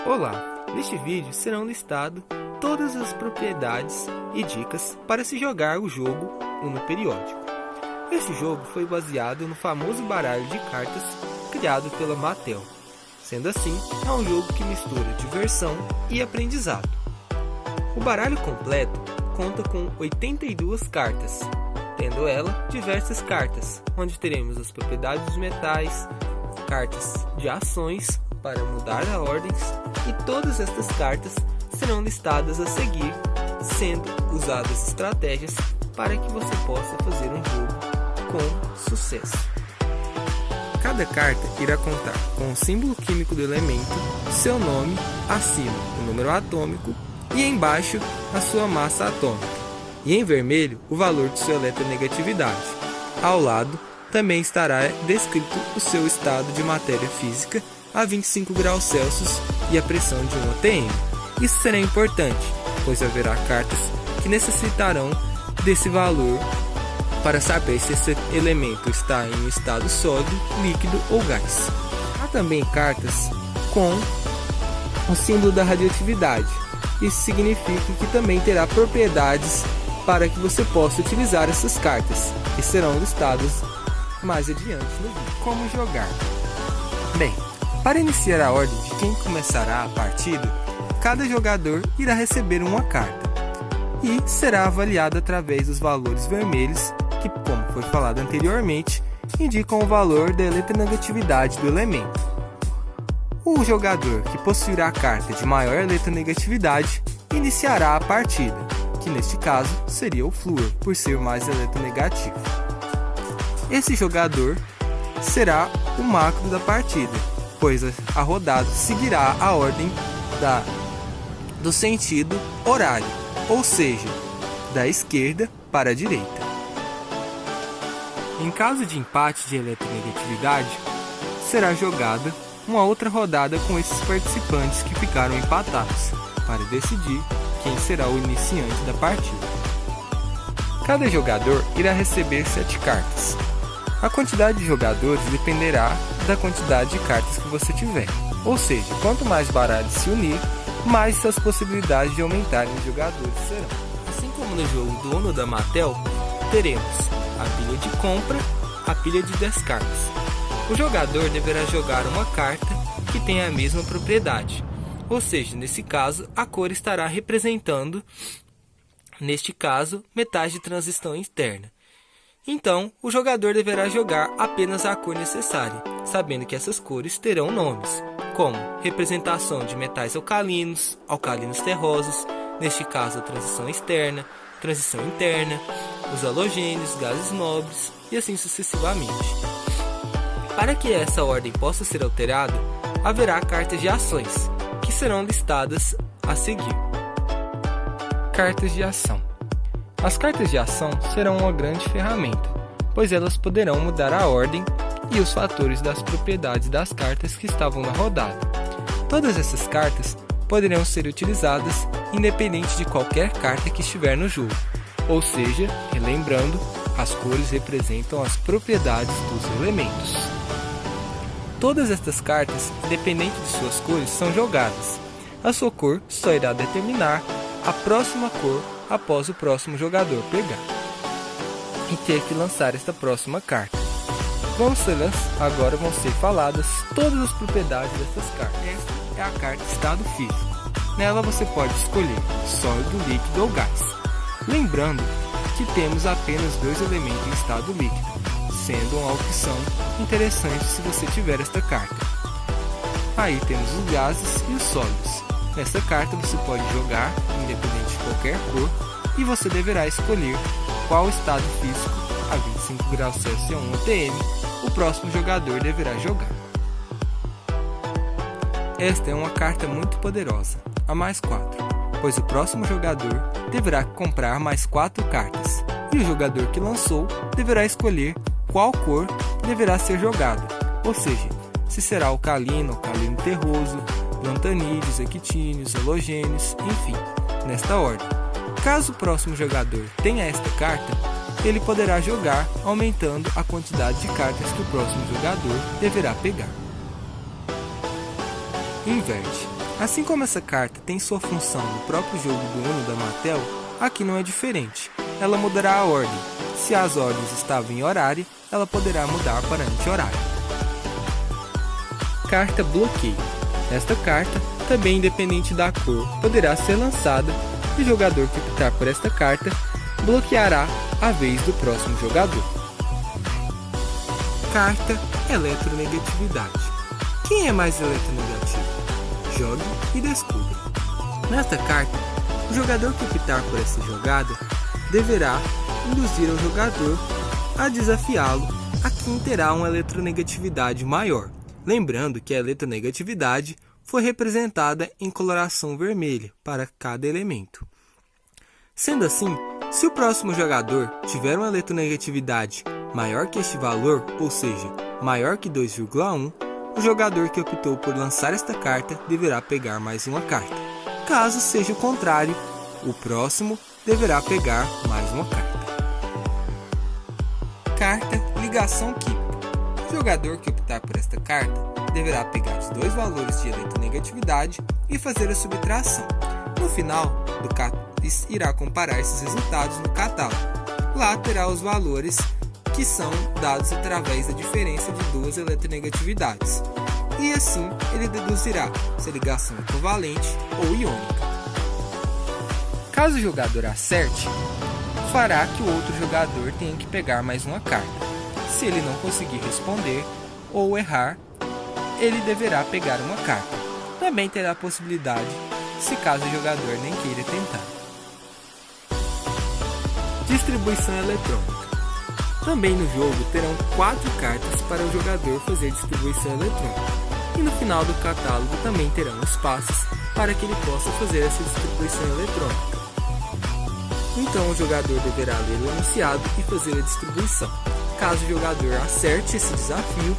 Olá! Neste vídeo serão listadas todas as propriedades e dicas para se jogar o jogo Uno Periódico. Este jogo foi baseado no famoso baralho de cartas criado pela Mattel. Sendo assim, é um jogo que mistura diversão e aprendizado. O baralho completo conta com 82 cartas, tendo ela diversas cartas, onde teremos as propriedades dos metais, cartas de ações para mudar a ordens, e todas estas cartas serão listadas a seguir, sendo usadas estratégias para que você possa fazer um jogo com sucesso. Cada carta irá contar com o símbolo químico do elemento, seu nome, acima o número atômico e embaixo a sua massa atômica, e em vermelho o valor de sua eletronegatividade. Ao lado também estará descrito o seu estado de matéria física a 25 graus Celsius e a pressão de 1 atm. Isso será importante, pois haverá cartas que necessitarão desse valor para saber se esse elemento está em estado sólido, líquido ou gás. Há também cartas com o símbolo da radioatividade. Isso significa que também terá propriedades para que você possa utilizar essas cartas, que serão listadas mais adiante no vídeo. Como jogar? Bem, para iniciar a ordem de quem começará a partida, cada jogador irá receber uma carta e será avaliada através dos valores vermelhos, que, como foi falado anteriormente, indicam o valor da eletronegatividade do elemento. O jogador que possuirá a carta de maior eletronegatividade iniciará a partida, que neste caso seria o flúor, por ser mais eletronegativo. Esse jogador será o macro da partida, pois a rodada seguirá a ordem do sentido horário, ou seja, da esquerda para a direita. Em caso de empate de eletronegatividade, será jogada uma outra rodada com esses participantes que ficaram empatados, para decidir quem será o iniciante da partida. Cada jogador irá receber 7 cartas. A quantidade de jogadores dependerá da quantidade de cartas que você tiver, ou seja, quanto mais baralhos se unir, mais as possibilidades de aumentarem os jogadores serão. Assim como no jogo do Uno da Mattel, teremos a pilha de compra, a pilha de 10 cartas. O jogador deverá jogar uma carta que tenha a mesma propriedade, ou seja, nesse caso, a cor estará representando, neste caso, metais de transição externa. Então, o jogador deverá jogar apenas a cor necessária, sabendo que essas cores terão nomes, como representação de metais alcalinos, alcalinos terrosos, neste caso a transição externa, transição interna, os halogênios, gases nobres e assim sucessivamente. Para que essa ordem possa ser alterada, haverá cartas de ações, que serão listadas a seguir. Cartas de ação. As cartas de ação serão uma grande ferramenta, pois elas poderão mudar a ordem e os fatores das propriedades das cartas que estavam na rodada. Todas essas cartas poderão ser utilizadas independente de qualquer carta que estiver no jogo, ou seja, relembrando, as cores representam as propriedades dos elementos. Todas estas cartas, independente de suas cores, são jogadas. A sua cor só irá determinar a próxima cor após o próximo jogador pegar e ter que lançar esta próxima carta. Agora vão ser faladas todas as propriedades dessas cartas. Esta é a carta estado físico. Nela você pode escolher sólido, líquido ou gás. Lembrando que temos apenas 2 elementos em estado líquido, sendo uma opção interessante se você tiver esta carta. Aí temos os gases e os sólidos. Nessa carta você pode jogar, independente de qualquer cor, e você deverá escolher qual estado físico, a 25 graus Celsius e 1 atm, o próximo jogador deverá jogar. Esta é uma carta muito poderosa, a mais 4, pois o próximo jogador deverá comprar mais 4 cartas, e o jogador que lançou deverá escolher qual cor deverá ser jogada, ou seja, se será alcalino, alcalino terroso, lantanídeos, actínios, halogênios, enfim, nesta ordem. Caso o próximo jogador tenha esta carta, ele poderá jogar aumentando a quantidade de cartas que o próximo jogador deverá pegar. Inverte. Assim como essa carta tem sua função no próprio jogo do Uno da Mattel, aqui não é diferente. Ela mudará a ordem. Se as ordens estavam em horário, ela poderá mudar para anti-horário. Carta Bloqueio. Esta carta, também independente da cor, poderá ser lançada e o jogador que optar por esta carta bloqueará a vez do próximo jogador. Carta Eletronegatividade. Quem é mais eletronegativo? Jogue e descubra. Nesta carta, o jogador que optar por essa jogada deverá induzir o jogador a desafiá-lo a quem terá uma eletronegatividade maior. Lembrando que a eletronegatividade foi representada em coloração vermelha para cada elemento. Sendo assim, se o próximo jogador tiver uma eletronegatividade maior que este valor, ou seja, maior que 2,1, o jogador que optou por lançar esta carta deverá pegar mais uma carta. Caso seja o contrário, o próximo deverá pegar mais uma carta. Carta Ligação Química. O jogador que optar por esta carta deverá pegar os dois valores de eletronegatividade e fazer a subtração. No final, irá comparar esses resultados no catálogo. Lá terá os valores que são dados através da diferença de duas eletronegatividades. E assim ele deduzirá se a ligação é covalente ou iônica. Caso o jogador acerte, fará que o outro jogador tenha que pegar mais uma carta. Se ele não conseguir responder ou errar, ele deverá pegar uma carta. Também terá a possibilidade, se caso o jogador nem queira tentar. Distribuição eletrônica. Também no jogo terão 4 cartas para o jogador fazer distribuição eletrônica. E no final do catálogo também terão espaços para que ele possa fazer essa distribuição eletrônica. Então o jogador deverá ler o enunciado e fazer a distribuição. Caso o jogador acerte esse desafio,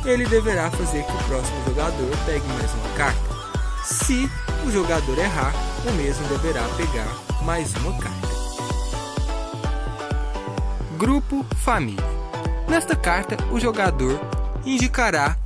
ele deverá fazer que o próximo jogador pegue mais uma carta. Se o jogador errar, o mesmo deverá pegar mais uma carta. Grupo Família. Nesta carta, o jogador indicará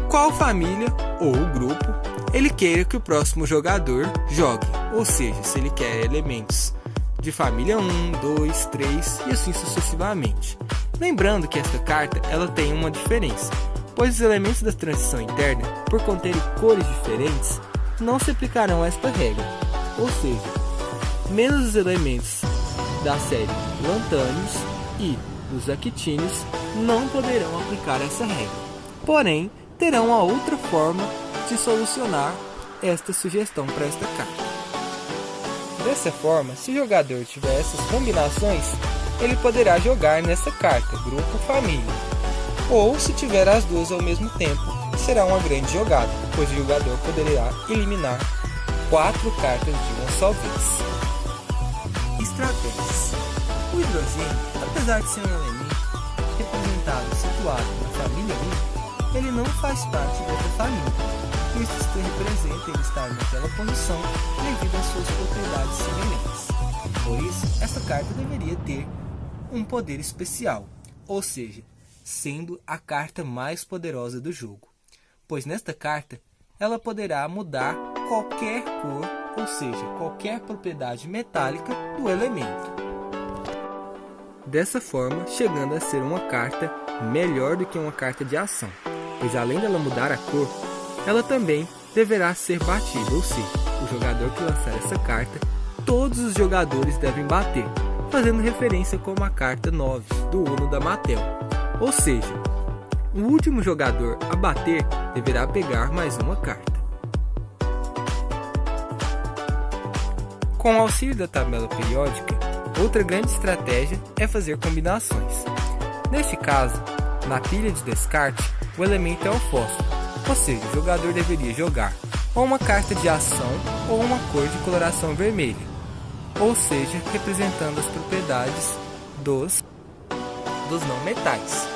qual família ou grupo ele queira que o próximo jogador jogue, ou seja, se ele quer elementos de família 1, 2, 3 e assim sucessivamente. Lembrando que esta carta ela tem uma diferença, pois os elementos da transição interna, por conterem cores diferentes, não se aplicarão a esta regra, ou seja, menos os elementos da série lantânios e dos actínios não poderão aplicar essa regra, porém terão a outra forma de solucionar esta sugestão para esta carta. Dessa forma, se o jogador tiver essas combinações, ele poderá jogar nessa carta, Grupo Família. Ou, se tiver as duas ao mesmo tempo, será uma grande jogada, pois o jogador poderá eliminar 4 cartas de uma só vez. Estratégias. O hidrogênio, apesar de ser um elemento representado situado na família 1, ele não faz parte dessa família. Isto representa ele estar naquela posição devido às suas propriedades semelhantes. Por isso, esta carta deveria ter um poder especial, ou seja, sendo a carta mais poderosa do jogo, pois nesta carta ela poderá mudar qualquer cor, ou seja, qualquer propriedade metálica do elemento. Dessa forma, chegando a ser uma carta melhor do que uma carta de ação, pois além dela mudar a cor, ela também deverá ser batida, ou seja, o jogador que lançar essa carta, todos os jogadores devem bater, fazendo referência como a carta 9 do Uno da Mattel. Ou seja, o último jogador a bater deverá pegar mais uma carta. Com o auxílio da tabela periódica, outra grande estratégia é fazer combinações. Neste caso, na pilha de descarte, o elemento é o fósforo. Ou seja, o jogador deveria jogar ou uma carta de ação ou uma cor de coloração vermelha, ou seja, representando as propriedades dos não metais.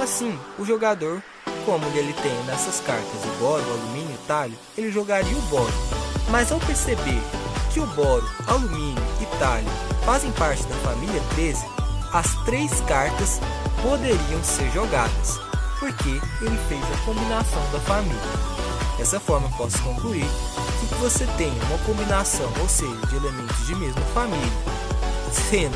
Assim, o jogador, como ele tem nessas cartas o boro, o alumínio e o talho, ele jogaria o boro. Mas ao perceber que o boro, alumínio e talho fazem parte da família 13, as 3 cartas poderiam ser jogadas, porque ele fez a combinação da família. Dessa forma, posso concluir que você tenha uma combinação, ou seja, de elementos de mesma família, sendo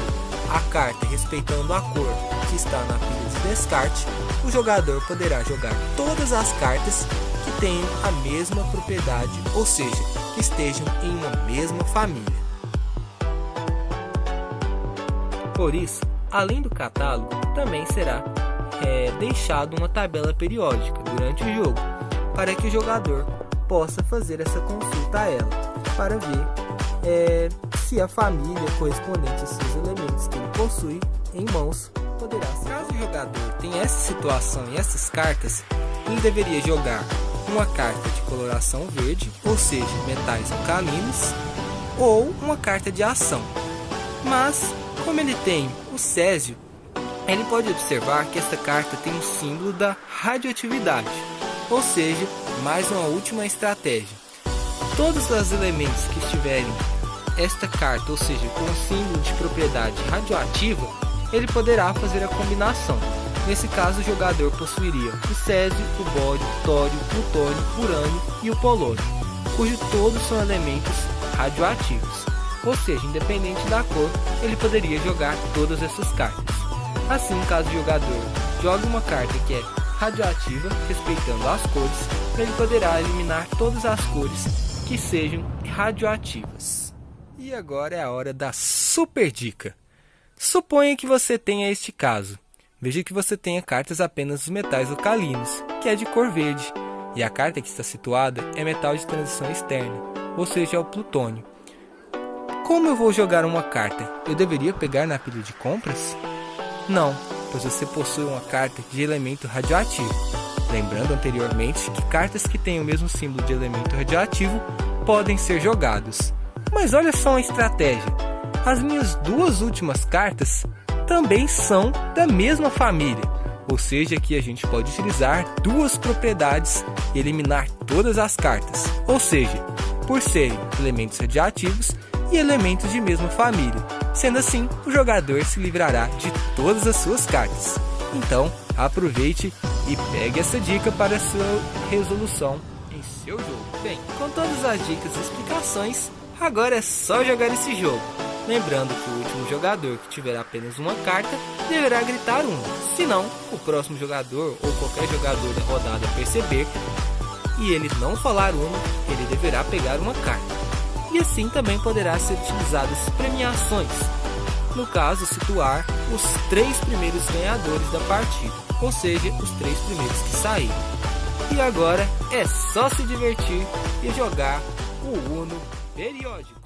a carta respeitando a cor que está na pilha de descarte, o jogador poderá jogar todas as cartas que tenham a mesma propriedade, ou seja, que estejam em uma mesma família. Por isso, além do catálogo, também será deixado uma tabela periódica durante o jogo, para que o jogador possa fazer essa consulta a ela, para ver se a família correspondente a seus elementos que ele possui em mãos poderá ser. Caso o jogador tenha essa situação e essas cartas, ele deveria jogar uma carta de coloração verde, ou seja, metais alcalinos, ou uma carta de ação. Mas, como ele tem o Césio, ele pode observar que esta carta tem um símbolo da radioatividade, ou seja, mais uma última estratégia. Todos os elementos que estiverem esta carta, ou seja, com o símbolo de propriedade radioativa, ele poderá fazer a combinação. Nesse caso, o jogador possuiria o Césio, o bório, o tório, o plutônio, o urânio e o polônio, cujos todos são elementos radioativos. Ou seja, independente da cor, ele poderia jogar todas essas cartas. Assim, caso o jogador jogue uma carta que é radioativa, respeitando as cores, ele poderá eliminar todas as cores que sejam radioativas. E agora é a hora da super dica. Suponha que você tenha este caso. Veja que você tenha cartas apenas dos metais alcalinos, que é de cor verde, e a carta que está situada é metal de transição externa, ou seja, é o plutônio. Como eu vou jogar uma carta? Eu deveria pegar na pilha de compras? Não, pois você possui uma carta de elemento radioativo. Lembrando anteriormente que cartas que têm o mesmo símbolo de elemento radioativo podem ser jogadas. Mas olha só uma estratégia. As minhas duas últimas cartas também são da mesma família. Ou seja, aqui a gente pode utilizar duas propriedades e eliminar todas as cartas. Ou seja, por serem elementos radioativos e elementos de mesma família. Sendo assim, o jogador se livrará de todas as suas cartas. Então, aproveite e pegue essa dica para a sua resolução em seu jogo. Bem, com todas as dicas e explicações, agora é só jogar esse jogo. Lembrando que o último jogador que tiver apenas uma carta deverá gritar uma. Senão, o próximo jogador ou qualquer jogador da rodada perceber e ele não falar uma, ele deverá pegar uma carta. E assim também poderá ser utilizadas premiações. No caso, situar os 3 primeiros ganhadores da partida, ou seja, os 3 primeiros que saírem. E agora é só se divertir e jogar o Uno periódico.